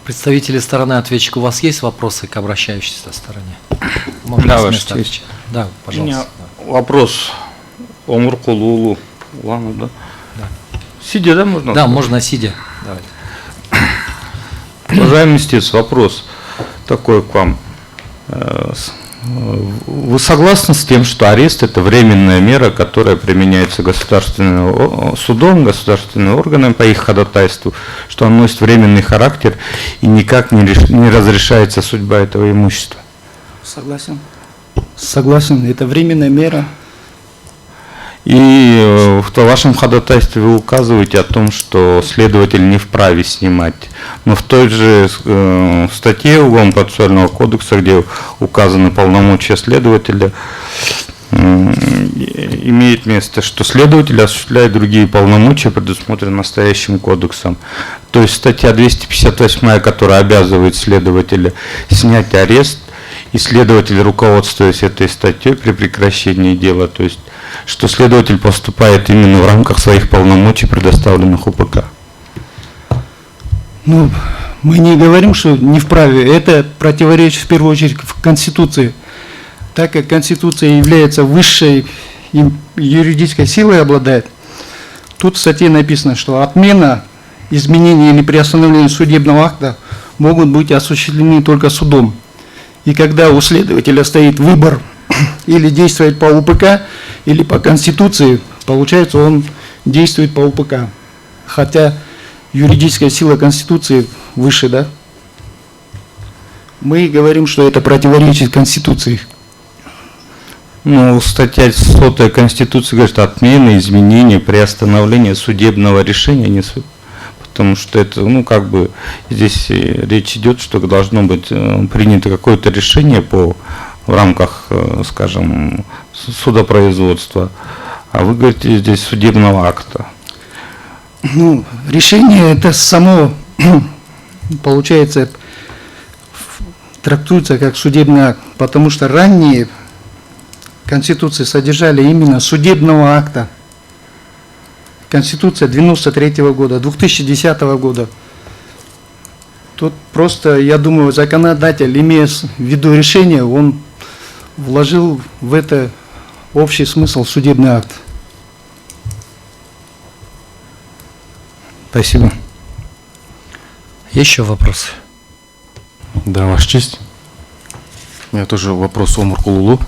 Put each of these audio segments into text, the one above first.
Представители стороны ответчика, у вас есть вопросы к обращающейся стороне? Можно Да, с Ваша места честь. отвечать. Да, У меня пожалуйста. вопрос Омуркулулу. Ладно, да? Да. Сидя, да, можно? Да, можно сидя. Давайте. Уважаемый истец, вопрос такой к вам. Вы согласны с тем, что арест – это временная мера, которая применяется государственным судом, государственными органами по их ходатайству, что он носит временный характер и никак не разрешается судьба этого имущества? Согласен. Согласен, это временная мера. И в вашем ходатайстве вы указываете о том, что следователь не вправе снимать. Но в той же статье Уголовно-процессуального кодекса, где указаны полномочия следователя, имеет место, что следователь осуществляет другие полномочия, предусмотренные настоящим кодексом. То есть статья 258, которая обязывает следователя снять арест, и следователь, руководствуясь этой статьей при прекращении дела, то есть что следователь поступает именно в рамках своих полномочий, предоставленных УПК. Ну, мы не говорим, что не вправе. Это противоречит в первую очередь в Конституции. Так как Конституция является высшей юридической силой обладает, тут в статье написано, что отмена, изменение или приостановление судебного акта могут быть осуществлены только судом. И когда у следователя стоит выбор или действовать по УПК, или по Конституции, получается, он действует по УПК. Хотя юридическая сила Конституции выше, да? Мы говорим, что это противоречит Конституции. Ну, статья 100 Конституции говорит, отмена, изменение, приостановление судебного решения, потому что это, ну, как бы, здесь речь идет, что должно быть принято какое-то решение в рамках, скажем, судопроизводства, а вы говорите здесь судебного акта. Ну, решение это само, получается, трактуется как судебный акт, потому что ранние Конституции содержали именно судебного акта. Конституция 93 года, 2010 года. Тут просто, я думаю, законодатель, имея в виду решение, он вложил в это общий смысл судебный акт. Спасибо. Еще вопросы? Да, Ваша честь. У меня тоже вопрос Омуркулулу.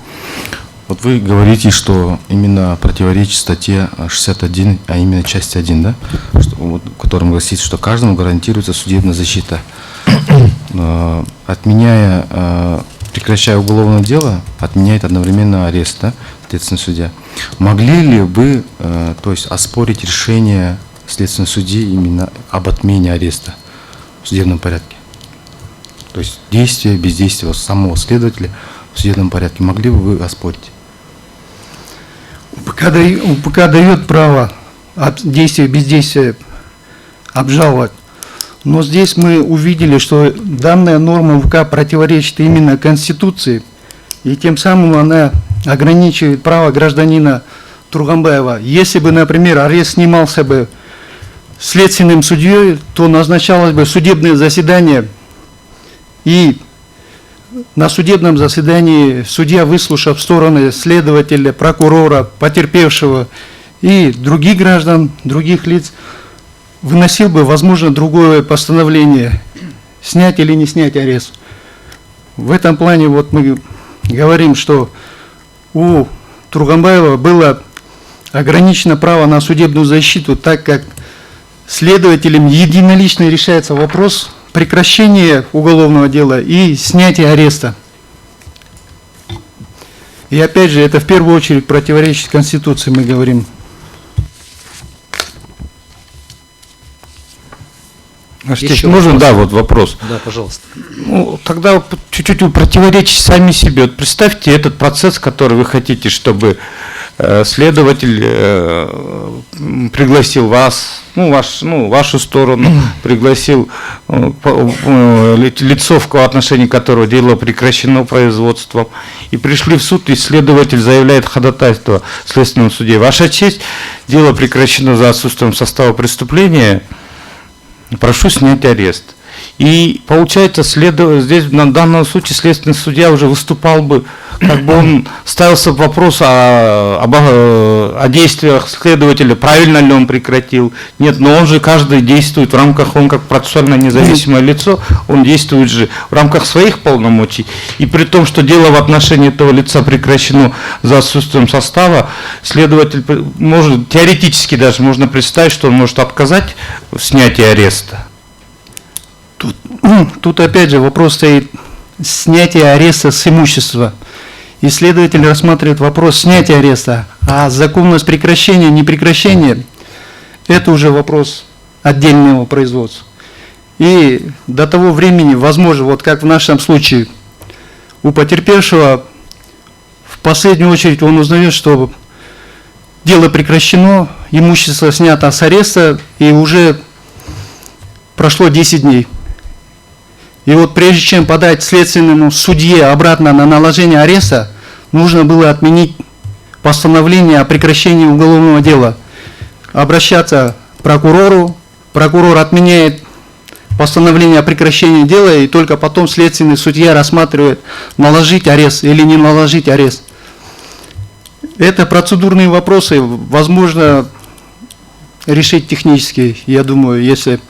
Вот вы говорите, что именно противоречит статье 61, а именно часть 1, да? В котором гласит, что каждому гарантируется судебная защита. Прекращая уголовное дело, отменяет одновременно арест, да, следственный судья. Могли ли вы, то есть, оспорить решение следственного судьи именно об отмене ареста в судебном порядке? То есть действие, бездействие самого следователя в судебном порядке могли бы вы оспорить? УПК дает право от действия, бездействия обжаловать. Но здесь мы увидели, что данная норма УПК противоречит именно Конституции, и тем самым она ограничивает право гражданина Турганбаева. Если бы, например, арест снимался бы следственным судьей, то назначалось бы судебное заседание, и на судебном заседании судья, выслушав стороны следователя, прокурора, потерпевшего и других граждан, других лиц, выносил бы, возможно, другое постановление, снять или не снять арест. В этом плане вот мы говорим, что у Турганбаева было ограничено право на судебную защиту, так как следователем единолично решается вопрос прекращения уголовного дела и снятия ареста. И опять же, это в первую очередь противоречит Конституции, мы говорим. Еще можно, вопрос? Да, вот вопрос. Да, пожалуйста. Ну, тогда чуть-чуть вы противоречите сами себе. Вот представьте этот процесс, который вы хотите, чтобы следователь пригласил вас, вашу сторону, пригласил лицо, в отношении которого дело прекращено производством, и пришли в суд, и следователь заявляет ходатайство в следственном суде. Ваша честь, дело прекращено за отсутствием состава преступления, прошу снять арест. И получается, здесь на данном случае следственный судья уже выступал бы, как бы он ставился вопрос о действиях следователя, правильно ли он прекратил. Нет, но он же каждый действует в рамках, он как процессуально независимое лицо, он действует же в рамках своих полномочий. И при том, что дело в отношении этого лица прекращено за отсутствием состава, следователь может, теоретически даже можно представить, что он может отказать в снятии ареста. Тут опять же вопрос стоит снятия ареста с имущества. И следователь рассматривает вопрос снятия ареста, а законность прекращения, не прекращения – это уже вопрос отдельного производства. И до того времени, возможно, вот как в нашем случае, у потерпевшего в последнюю очередь он узнает, что дело прекращено, имущество снято с ареста, и уже прошло 10 дней. И вот прежде чем подать следственному судье обратно на наложение ареста, нужно было отменить постановление о прекращении уголовного дела. Обращаться к прокурору, прокурор отменяет постановление о прекращении дела, и только потом следственный судья рассматривает, наложить арест или не наложить арест. Это процедурные вопросы, возможно, решить технически, я думаю, если...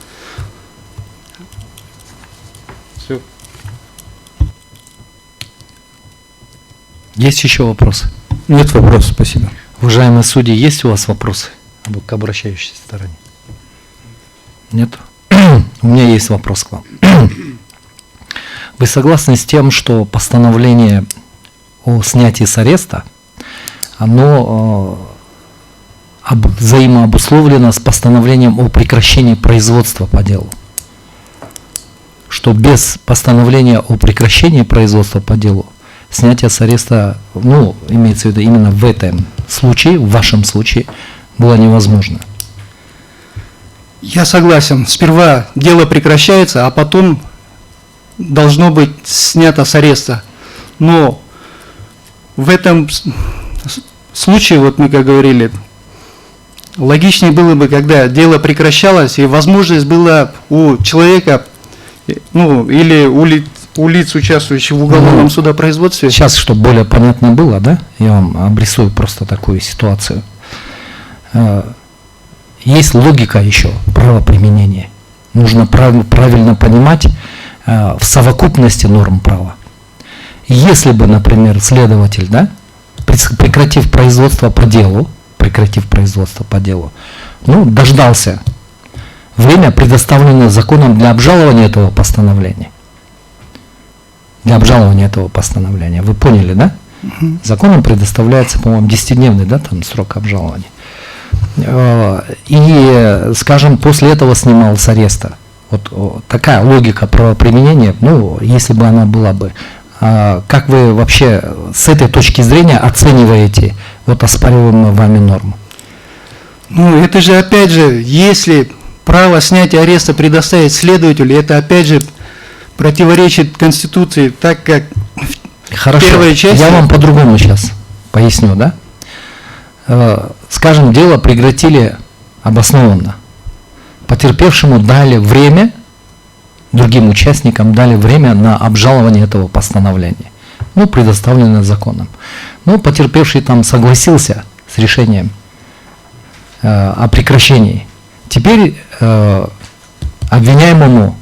Есть еще вопросы? Нет вопросов, спасибо. Уважаемые судьи, есть у вас вопросы к обращающейся стороне? Нет? У меня есть вопрос к вам. Вы согласны с тем, что постановление о снятии с ареста, оно взаимообусловлено с постановлением о прекращении производства по делу? Что без постановления о прекращении производства по делу снятие с ареста, ну, имеется в виду именно в этом случае, в вашем случае, было невозможно? Я согласен. Сперва дело прекращается, а потом должно быть снято с ареста. Но в этом случае, вот мы как говорили, логичнее было бы, когда дело прекращалось, и возможность была у человека, ну, или у лиц, участвующих в уголовном судопроизводстве. Сейчас, чтобы более понятно было, да, я вам обрисую просто такую ситуацию. Есть логика еще правоприменения. Нужно правильно понимать в совокупности норм права. Если бы, например, следователь, да, прекратив производство по делу, ну, дождался время, предоставленное законом для обжалования этого постановления. Вы поняли, да? Законом предоставляется, по-моему, 10-дневный, да, там срок обжалования. И, скажем, после этого снимал с ареста. Вот такая логика правоприменения, ну, если бы она была бы. Как вы вообще с этой точки зрения оцениваете вот оспариваемую вами норму? Ну, это же, опять же, если право снятия ареста предоставить следователю, это, опять же, противоречит Конституции, так как в первой части... Я вам по-другому сейчас поясню, да? Скажем, дело прекратили обоснованно. Потерпевшему дали время, другим участникам дали время на обжалование этого постановления. Ну, предоставленное законом. Ну, потерпевший там согласился с решением о прекращении. Теперь обвиняемому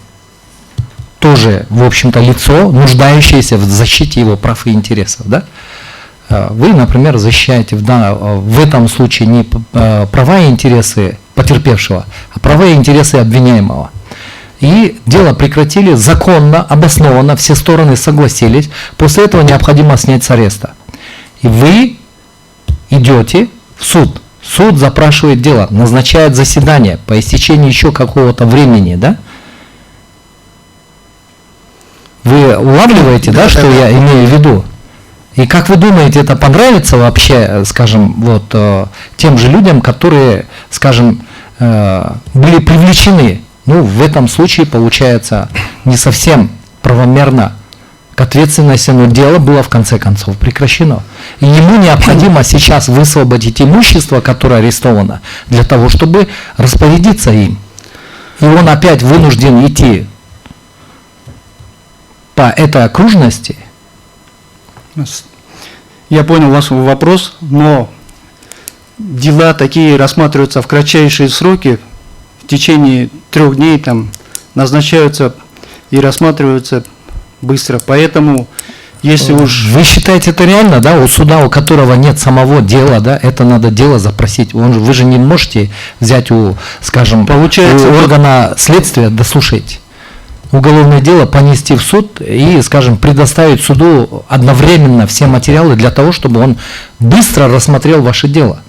тоже, в общем-то, лицо, нуждающееся в защите его прав и интересов, да? Вы, например, защищаете в этом случае не права и интересы потерпевшего, а права и интересы обвиняемого. И дело прекратили законно, обоснованно, все стороны согласились. После этого необходимо снять с ареста. И вы идете в суд. Суд запрашивает дело, назначает заседание по истечении еще какого-то времени, да? Вы улавливаете, да, что я имею в виду? И как вы думаете, это понравится вообще, скажем, вот тем же людям, которые, скажем, были привлечены? Ну, в этом случае, получается, не совсем правомерно к ответственности, но дело было в конце концов прекращено. И ему необходимо сейчас высвободить имущество, которое арестовано, для того, чтобы распорядиться им. И он опять вынужден идти по этой окружности. Я понял ваш вопрос, но дела такие рассматриваются в кратчайшие сроки, в течение 3 дней там назначаются и рассматриваются быстро. Поэтому, если уж... Вы считаете это реально, да, у суда, у которого нет самого дела, да, это надо дело запросить. Вы же не можете взять у, скажем, Получается, у органа следствия, дослушайте, уголовное дело понести в суд и, скажем, предоставить суду одновременно все материалы для того, чтобы он быстро рассмотрел ваше дело.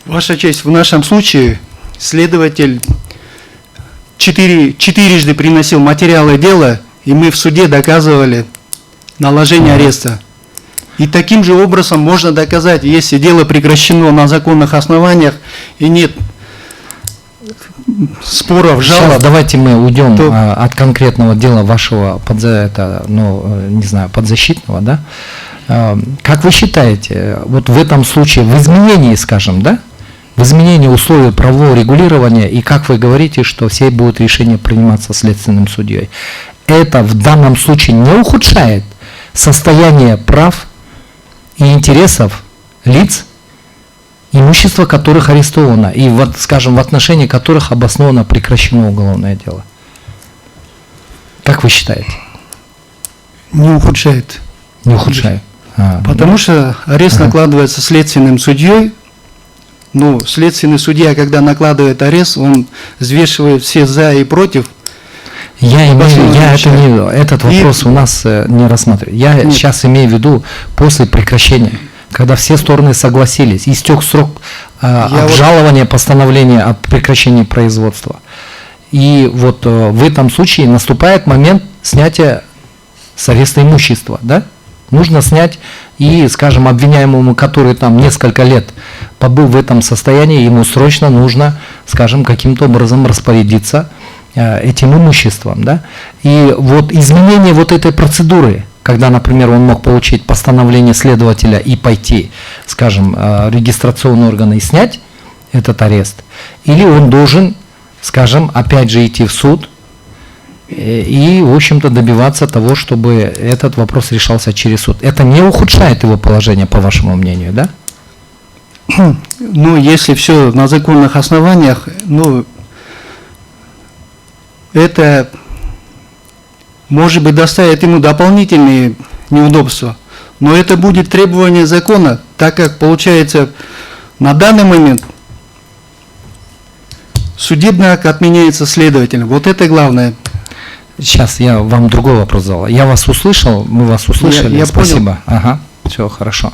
Ваша честь, в нашем случае следователь четырежды приносил материалы дела, и мы в суде доказывали наложение ареста. И таким же образом можно доказать, если дело прекращено на законных основаниях и нет споров, Сейчас жалоб. давайте мы уйдем то- от конкретного дела вашего подзащитного, да? Как вы считаете, вот в этом случае, в изменении, скажем, да, в изменении условий правового регулирования, и как вы говорите, что все будут решения приниматься следственным судьей, это в данном случае не ухудшает состояние прав и интересов лиц, имущество которых арестовано, и, вот, скажем, в отношении которых обоснованно прекращено уголовное дело? Как вы считаете? Не ухудшает. Не ухудшает? Потому что арест накладывается следственным судьей. Ну, следственный судья, когда накладывает арест, он взвешивает все за и против. Этот вопрос у нас не рассматривает. Я Нет. сейчас имею в виду после прекращения, когда все стороны согласились, истек срок обжалования постановления о прекращении производства. И вот в этом случае наступает момент снятия с ареста имущества, да? Нужно снять, и, скажем, обвиняемому, который там несколько лет побыл в этом состоянии, ему срочно нужно, скажем, каким-то образом распорядиться этим имуществом, да? И вот изменение вот этой процедуры, когда, например, он мог получить постановление следователя и пойти, скажем, регистрационные органы и снять этот арест, или он должен, скажем, опять же идти в суд и, в общем-то, добиваться того, чтобы этот вопрос решался через суд. Это не ухудшает его положение, по вашему мнению, да? Ну, если все на законных основаниях, ну, это, может быть, доставит ему дополнительные неудобства. Но это будет требование закона, так как, получается, на данный момент судебный акт отменяется следователем. Вот это главное. Сейчас я вам другой вопрос задал. Я вас услышал, мы вас услышали. Я понял. Спасибо. Ага, все хорошо.